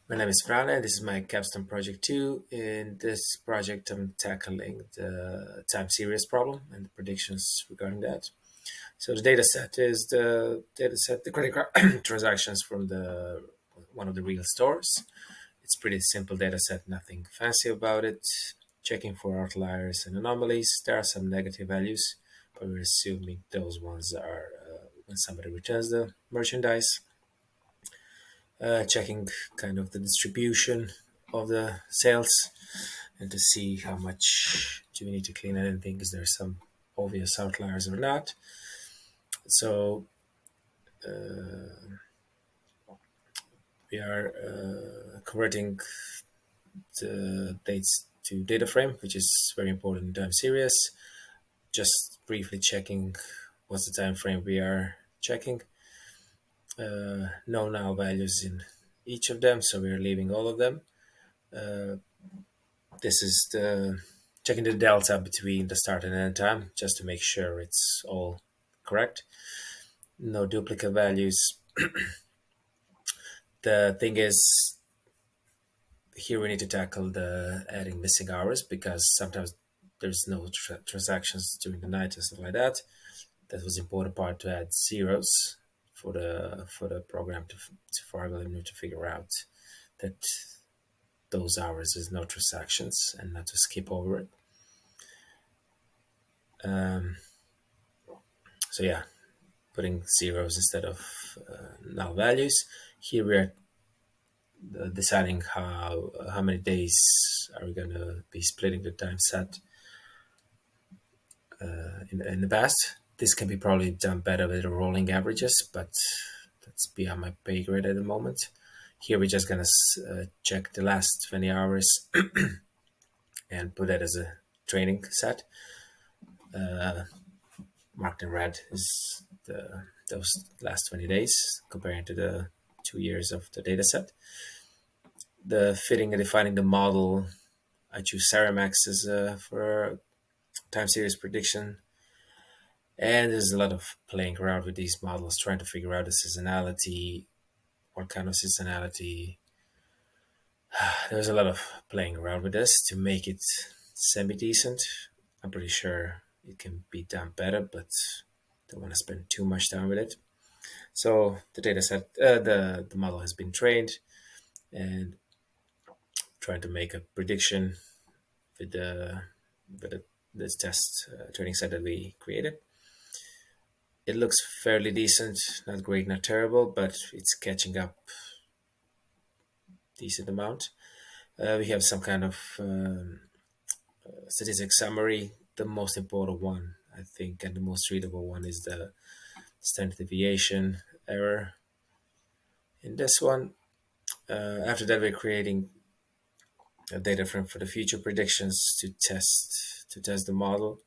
My name is Frane. This is my Capstone project 2. In this project, I'm tackling the time series problem and the predictions regarding that. So the data set is the credit card transactions from the one of the real stores. It's pretty simple data set, nothing fancy about it. Checking for outliers and anomalies. There are some negative values, but we're assuming those ones are when somebody returns the merchandise. Checking kind of the distribution of the sales and to see how much do we need to clean anything. Is there some obvious outliers or not? So we are converting the dates to data frame, which is very important in time series. Just briefly checking what's the time frame we are checking. No now values in each of them, so we're leaving all of them. This is the checking the delta between the start and end time just to make sure it's all correct. No duplicate values. The thing is, here we need to tackle the adding missing hours because sometimes there's no transactions during the night and stuff like that. That was the important part to add zeros for the program for algorithm to figure out that those hours is no transactions and not to skip over it. So yeah, putting zeros instead of null values. Here we're deciding how many days are we going to be splitting the time set in the past. This can be probably done better with the rolling averages, but that's beyond my pay grade at the moment. Here we're just going to check the last 20 hours and put that as a training set. Marked in red is those last 20 days comparing to the 2 years of the data set. The fitting and defining the model, I choose Ceramax as for time series prediction. And there's a lot of playing around with these models, trying to figure out the seasonality, what kind of seasonality. There's a lot of playing around with this to make it semi-decent. I'm pretty sure it can be done better, but don't want to spend too much time with it. So the data set, the model has been trained and trying to make a prediction with the this test training set that we created. It looks fairly decent, not great, not terrible, but it's catching up decent amount. We have some kind of statistics summary. The most important one, I think, and the most readable one is the standard deviation error. In this one, after that, we're creating a data frame for the future predictions to test the model.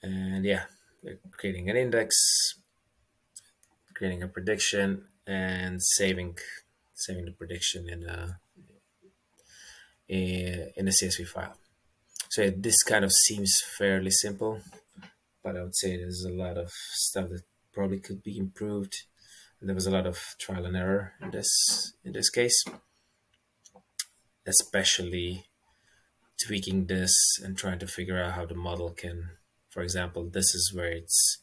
And yeah, we're creating an index, creating a prediction, and saving the prediction in a CSV file. So this kind of seems fairly simple, but I would say there's a lot of stuff that probably could be improved. And there was a lot of trial and error in this case, especially tweaking this and trying to figure out how the model can, for example, this is where it's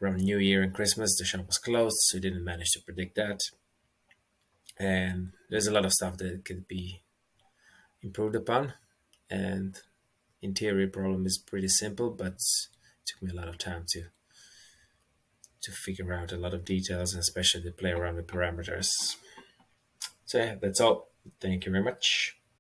around New Year and Christmas, the shop was closed, so we didn't manage to predict that. And there's a lot of stuff that could be improved upon. And in theory, problem is pretty simple, but it took me a lot of time to figure out a lot of details and especially to play around with parameters. So yeah, that's all. Thank you very much.